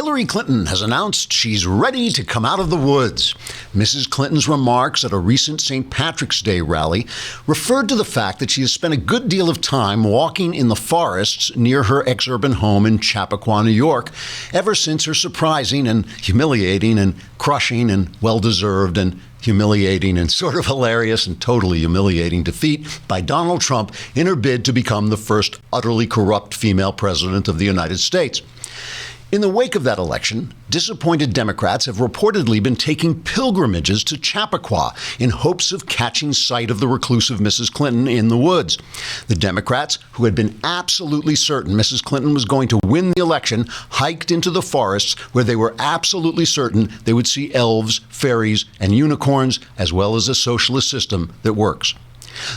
Hillary Clinton has announced she's ready to come out of the woods. Mrs. Clinton's remarks at a recent St. Patrick's Day rally referred to the fact that she has spent a good deal of time walking in the forests near her ex-urban home in Chappaqua, New York, ever since her surprising and humiliating and crushing and well-deserved and humiliating and sort of hilarious and totally humiliating defeat by Donald Trump in her bid to become the first utterly corrupt female president of the United States. In the wake of that election, disappointed Democrats have reportedly been taking pilgrimages to Chappaqua in hopes of catching sight of the reclusive Mrs. Clinton in the woods. The Democrats, who had been absolutely certain Mrs. Clinton was going to win the election, hiked into the forests where they were absolutely certain they would see elves, fairies, and unicorns, as well as a socialist system that works.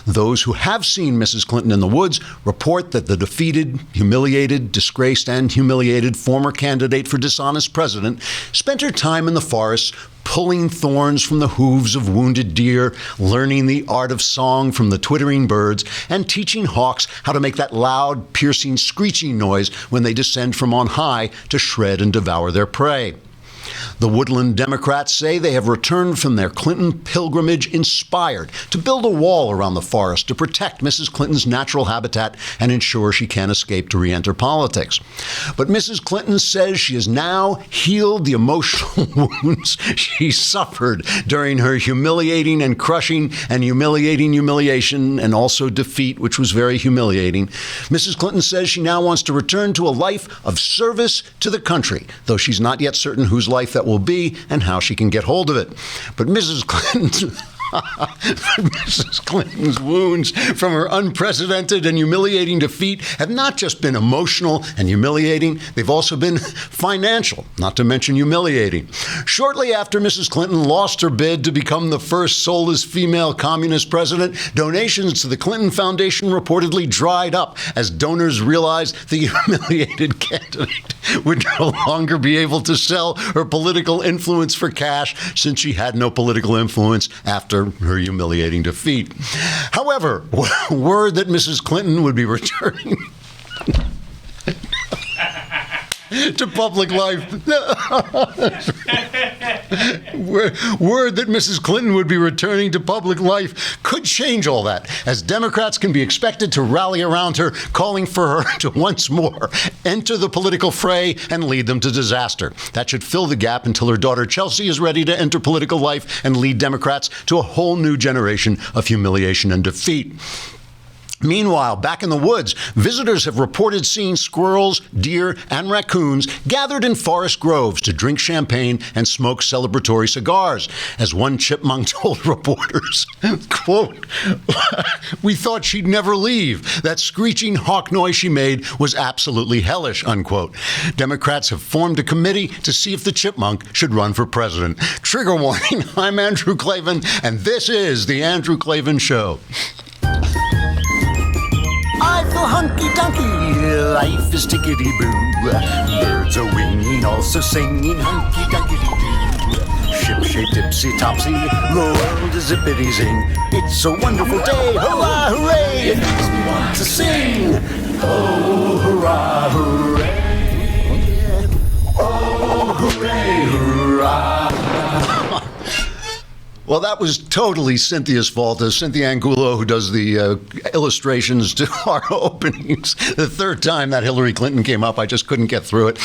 Those who have seen Mrs. Clinton in the woods report that the defeated, humiliated, disgraced, and humiliated former candidate for dishonest president spent her time in the forests pulling thorns from the hooves of wounded deer, learning the art of song from the twittering birds, and teaching hawks how to make that loud, piercing, screeching noise when they descend from on high to shred and devour their prey. The Woodland Democrats say they have returned from their Clinton pilgrimage inspired to build a wall around the forest to protect Mrs. Clinton's natural habitat and ensure she can't escape to re-enter politics. But Mrs. Clinton says she has now healed the emotional wounds she suffered during her humiliating and crushing and humiliating humiliation and also defeat, which was very humiliating. Mrs. Clinton says she now wants to return to a life of service to the country, though she's not yet certain whose life that will be and how she can get hold of it. But Mrs. Clinton's wounds from her unprecedented and humiliating defeat have not just been emotional and humiliating, they've also been financial, not to mention humiliating. Shortly after Mrs. Clinton lost her bid to become the first soulless female communist president, donations to the Clinton Foundation reportedly dried up as donors realized the humiliated candidate would no longer be able to sell her political influence for cash since she had no political influence after her humiliating defeat. However, word that Mrs. Clinton would be returning to public life. Word that Mrs. Clinton would be returning to public life could change all that, as Democrats can be expected to rally around her, calling for her to once more enter the political fray and lead them to disaster. That should fill the gap until her daughter Chelsea is ready to enter political life and lead Democrats to a whole new generation of humiliation and defeat. Meanwhile, back in the woods, visitors have reported seeing squirrels, deer, and raccoons gathered in forest groves to drink champagne and smoke celebratory cigars. As one chipmunk told reporters, quote, "We thought she'd never leave. That screeching hawk noise she made was absolutely hellish," unquote. Democrats have formed a committee to see if the chipmunk should run for president. Trigger warning, I'm Andrew Klavan, and this is The Andrew Klavan Show. I feel hunky-dunky, life is tickety-boo. Birds are winging, also singing hunky-dunky-doo. Ship-shape, tipsy-topsy, the world is zippity-zing. It's a wonderful day, hurrah, hooray! It makes me want to sing. Oh, hurrah, hooray! Oh, hooray, hurrah! Well, that was totally Cynthia's fault. Cynthia Angulo, who does the illustrations to our openings. The third time that Hillary Clinton came up, I just couldn't get through it.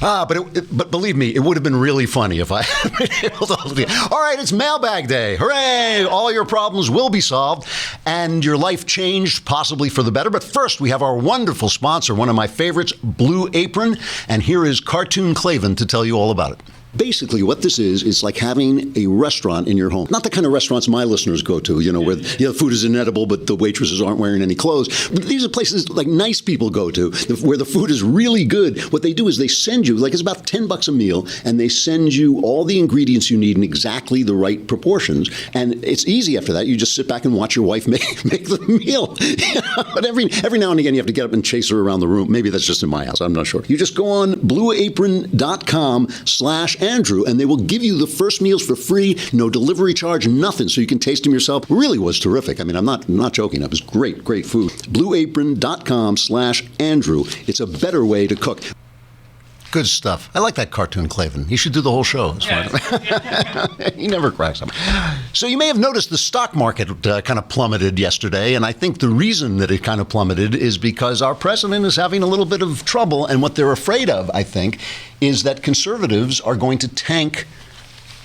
But believe me, it would have been really funny if I had been able to. All right, it's Mailbag Day. Hooray! All your problems will be solved and your life changed, possibly for the better. But first, we have our wonderful sponsor, one of my favorites, Blue Apron. And here is Cartoon Klavan to tell you all about it. Basically, what this is like having a restaurant in your home. Not the kind of restaurants my listeners go to, where the food is inedible, but the waitresses aren't wearing any clothes. But these are places like nice people go to, where the food is really good. What they do is they send you, it's about $10 a meal, and they send you all the ingredients you need in exactly the right proportions. And it's easy after that. You just sit back and watch your wife make the meal. But every now and again, you have to get up and chase her around the room. Maybe that's just in my house. I'm not sure. You just go on blueapron.com/Andrew, and they will give you the first meals for free, no delivery charge, nothing, so you can taste them yourself. It really was terrific. I mean, I'm not joking. It was great food. Blueapron.com/Andrew. It's a better way to cook. Good stuff. I like that cartoon, Clavin. You should do the whole show. He never cracks up. So you may have noticed the stock market kind of plummeted yesterday, and I think the reason that it kind of plummeted is because our president is having a little bit of trouble, and what they're afraid of, I think, is that conservatives are going to tank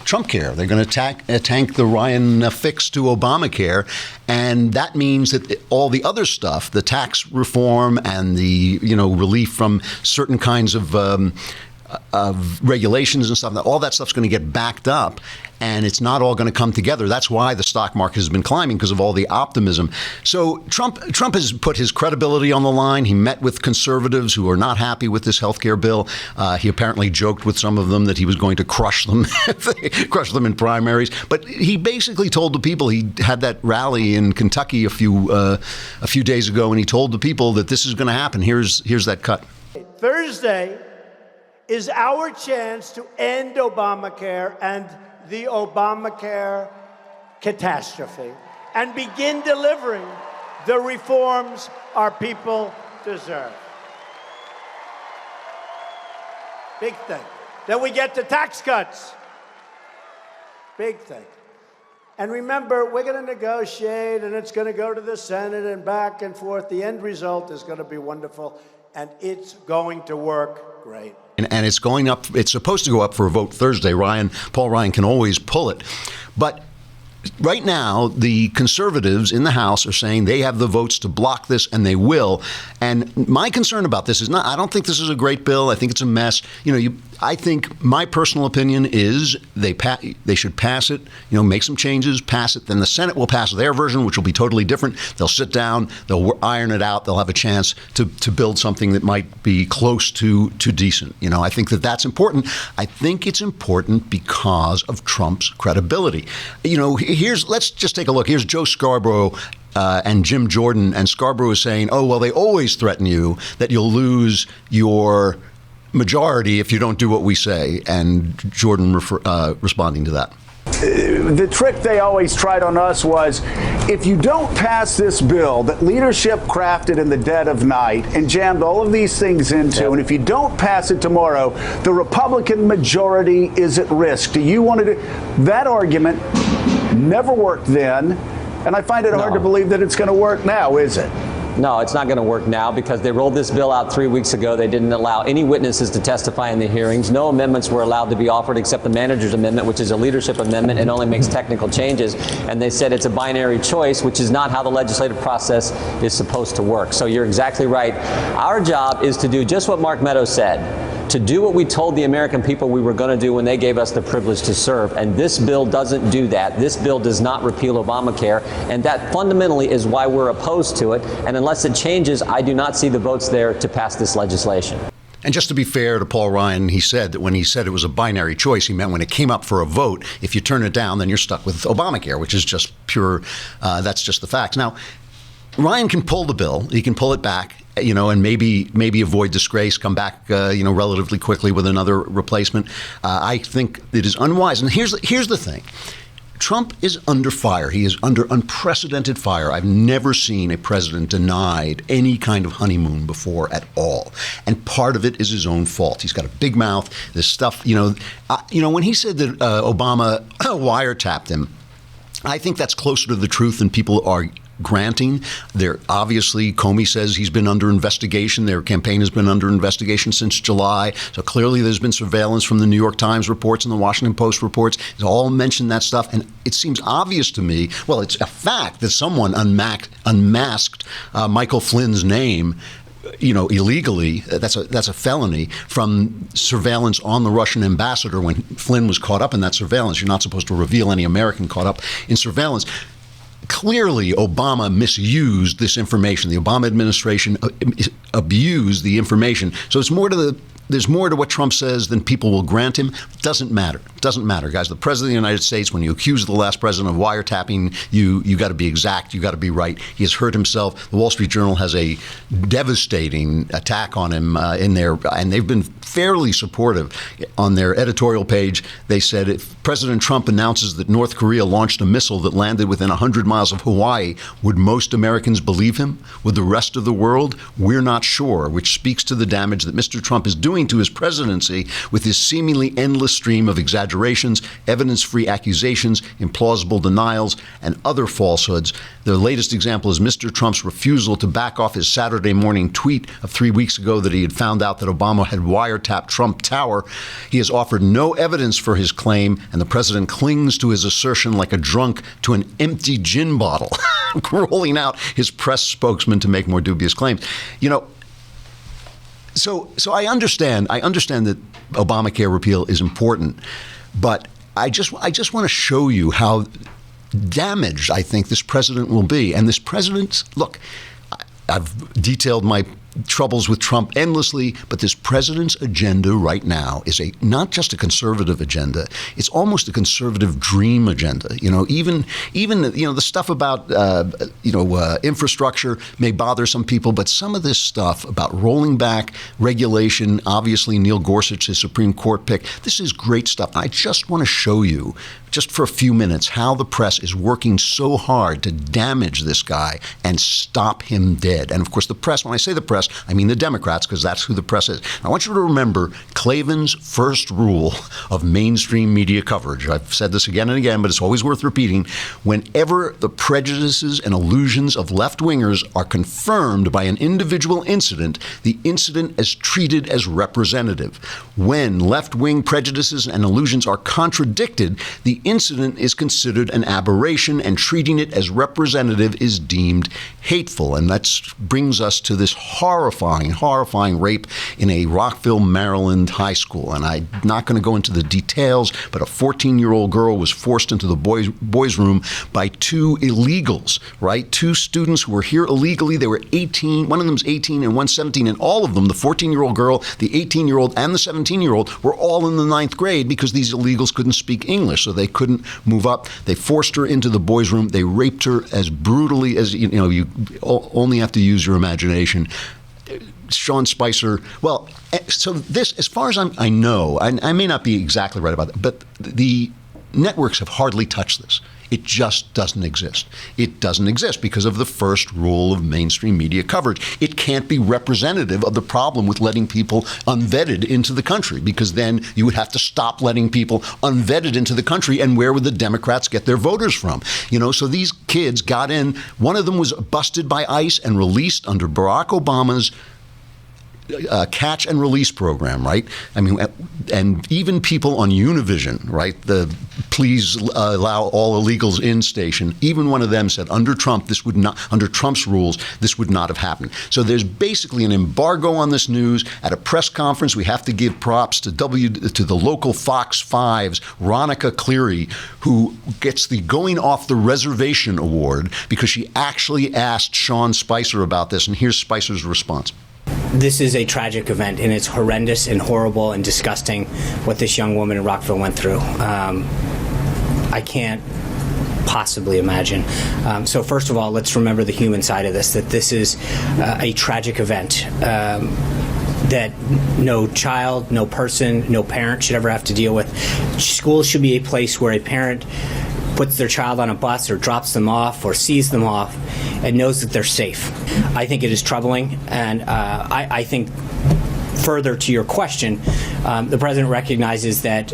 Trump care. They're going to tank the Ryan fix to Obamacare, and that means that all the other stuff, the tax reform and the relief from certain kinds of regulations and stuff, all that stuff's going to get backed up, and it's not all going to come together. That's why the stock market has been climbing, because of all the optimism. So Trump has put his credibility on the line. He met with conservatives who are not happy with this health care bill. He apparently joked with some of them that he was going to crush them in primaries. But he basically told the people, he had that rally in Kentucky a few days ago, and he told the people that this is going to happen. Here's that cut. Thursday is our chance to end Obamacare and the Obamacare catastrophe and begin delivering the reforms our people deserve. Big thing. Then we get the tax cuts. Big thing. And remember, we're going to negotiate, and it's going to go to the Senate and back and forth. The end result is going to be wonderful, and it's going to work great. And it's going up. It's supposed to go up for a vote Thursday. Paul Ryan can always pull it. But right now, the conservatives in the House are saying they have the votes to block this, and they will. And my concern about this is not, I don't think this is a great bill. I think it's a mess. I think my personal opinion is they should pass it, make some changes, pass it. Then the Senate will pass their version, which will be totally different. They'll sit down, they'll iron it out, they'll have a chance to build something that might be close to decent. I think that's important. I think it's important because of Trump's credibility. Let's just take a look. Here's Joe Scarborough and Jim Jordan, and Scarborough is saying, oh, well, they always threaten you that you'll lose your majority if you don't do what we say, and Jordan responding to that. The trick they always tried on us was, if you don't pass this bill that leadership crafted in the dead of night and jammed all of these things into, and if you don't pass it tomorrow, the Republican majority is at risk. Do you want to do that? Argument never worked then, and I find it hard to believe that it's going to work now, is it? No, it's not going to work now because they rolled this bill out 3 weeks ago. They didn't allow any witnesses to testify in the hearings. No amendments were allowed to be offered except the manager's amendment, which is a leadership amendment and only makes technical changes. And they said it's a binary choice, which is not how the legislative process is supposed to work. So you're exactly right. Our job is to do just what Mark Meadows said, to do what we told the American people we were going to do when they gave us the privilege to serve. And this bill doesn't do that. This bill does not repeal Obamacare. And that fundamentally is why we're opposed to it. And unless it changes, I do not see the votes there to pass this legislation. And just to be fair to Paul Ryan, he said that when he said it was a binary choice, he meant when it came up for a vote, if you turn it down, then you're stuck with Obamacare, which is just pure, that's just the facts. Now, Ryan can pull the bill. He can pull it back, and maybe avoid disgrace, come back, relatively quickly with another replacement. I think it is unwise. And here's the thing. Trump is under fire. He is under unprecedented fire. I've never seen a president denied any kind of honeymoon before at all. And part of it is his own fault. He's got a big mouth. This stuff, when he said that Obama wiretapped him, I think that's closer to the truth than people are granting. Obviously, Comey says he's been under investigation. Their campaign has been under investigation since July. So clearly there's been surveillance from the New York Times reports and the Washington Post reports. It's all mentioned that stuff. And it seems obvious to me, well, it's a fact that someone unmasked Michael Flynn's name illegally. That's a felony from surveillance on the Russian ambassador when Flynn was caught up in that surveillance. You're not supposed to reveal any American caught up in surveillance. Clearly, Obama misused this information. The Obama administration abused the information. So there's more to what Trump says than people will grant him. Doesn't matter. Doesn't matter, guys. The president of the United States, when you accuse the last president of wiretapping, you got to be exact. You got to be right. He has hurt himself. The Wall Street Journal has a devastating attack on him in there, and they've been fairly supportive. On their editorial page, they said, if President Trump announces that North Korea launched a missile that landed within 100 miles of Hawaii, would most Americans believe him? Would the rest of the world? We're not sure, which speaks to the damage that Mr. Trump is doing doing to his presidency with his seemingly endless stream of exaggerations, evidence-free accusations, implausible denials, and other falsehoods. The latest example is Mr. Trump's refusal to back off his Saturday morning tweet of 3 weeks ago that he had found out that Obama had wiretapped Trump Tower. He has offered no evidence for his claim, and the president clings to his assertion like a drunk to an empty gin bottle, rolling out his press spokesman to make more dubious claims. You know, so I understand that Obamacare repeal is important, but I just want to show you how damaged I think this president will be. And this president, look, I've detailed my troubles with Trump endlessly, but this president's agenda right now is not just a conservative agenda, it's almost a conservative dream agenda. You know, even the stuff about infrastructure may bother some people, but some of this stuff about rolling back regulation, obviously Neil Gorsuch, his Supreme Court pick, this is great stuff. I just want to show you, just for a few minutes, how the press is working so hard to damage this guy and stop him dead. And of course, the press, when I say the press, I mean the Democrats, because that's who the press is. I want you to remember Klavan's first rule of mainstream media coverage. I've said this again and again, but it's always worth repeating. Whenever the prejudices and illusions of left-wingers are confirmed by an individual incident, the incident is treated as representative. When left-wing prejudices and illusions are contradicted, the incident is considered an aberration, and treating it as representative is deemed hateful. And that brings us to this horrifying rape in a Rockville, Maryland high school. And I'm not going to go into the details, but a 14-year-old girl was forced into the boys' room by two illegals, right? Two students who were here illegally. They were 18. One of them's 18 and one's 17. And all of them, the 14-year-old girl, the 18-year-old, and the 17-year-old, were all in the 9th grade because these illegals couldn't speak English, so they couldn't move up. They forced her into the boys' room. They raped her as brutally as, you only have to use your imagination. Sean Spicer, well, so this, as far as I know, I may not be exactly right about that, but the networks have hardly touched this. It just doesn't exist. It doesn't exist because of the first rule of mainstream media coverage. It can't be representative of the problem with letting people unvetted into the country, because then you would have to stop letting people unvetted into the country, and where would the Democrats get their voters from? So these kids got in. One of them was busted by ICE and released under Barack Obama's catch and release program, right? I mean, and even people on Univision, right? The please allow all illegals in station. Even one of them said, under Trump, under Trump's rules, this would not have happened. So there's basically an embargo on this news. At a press conference, we have to give props to the local Fox 5's Ronica Cleary, who gets the Going Off the Reservation award because she actually asked Sean Spicer about this. And here's Spicer's response. This is a tragic event, and it's horrendous and horrible and disgusting what this young woman in Rockville went through. I can't possibly imagine. So first of all, let's remember the human side of this, that this is a tragic event that no child, no person, no parent should ever have to deal with. Schools should be a place where a parent puts their child on a bus or drops them off or sees them off and knows that they're safe. I think it is troubling, and I think further to your question, the president recognizes that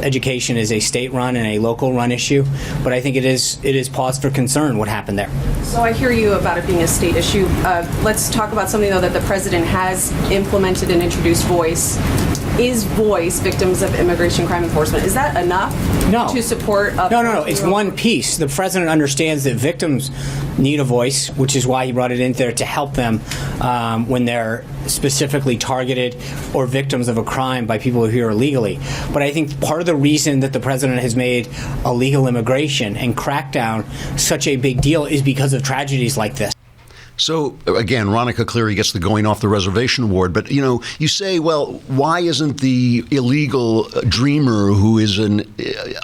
education is a state-run and a local-run issue, but I think it is cause for concern what happened there. So I hear you about it being a state issue. Let's talk about something, though, that the president has implemented and introduced, Voice. Is Voice, Victims of Immigration Crime Enforcement, is that enough to support? No. It's one piece. The president understands that victims need a voice, which is why he brought it in there to help them when they're specifically targeted or victims of a crime by people who are here illegally. But I think part of the reason that the president has made illegal immigration and crackdown such a big deal is because of tragedies like this. So, again, Ronica Cleary gets the Going Off the Reservation award. But, you say, well, why isn't the illegal dreamer who is an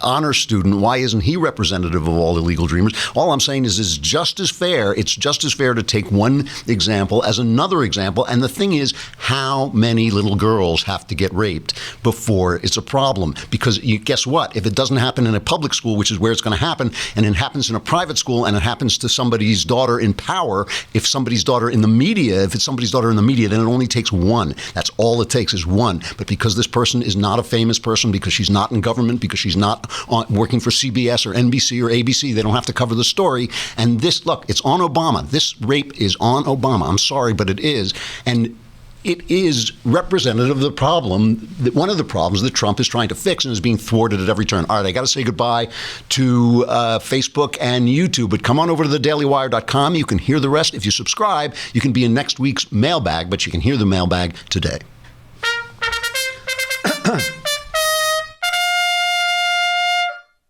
honor student, why isn't he representative of all illegal dreamers? All I'm saying is it's just as fair. It's just as fair to take one example as another example. And the thing is, how many little girls have to get raped before it's a problem? Because guess what? If it doesn't happen in a public school, which is where it's going to happen, and it happens in a private school and it happens to somebody's daughter in power, if somebody's daughter in the media, if it's somebody's daughter in the media, then it only takes one. That's all it takes is one. But because this person is not a famous person, because she's not in government, because she's not working for CBS or NBC or ABC, they don't have to cover the story. And this, look, it's on Obama. This rape is on Obama. I'm sorry, but it is. And it is representative of the problem, one of the problems that Trump is trying to fix and is being thwarted at every turn. All right, I got to say goodbye to Facebook and YouTube, but come on over to thedailywire.com. You can hear the rest. If you subscribe, you can be in next week's mailbag, but you can hear the mailbag today.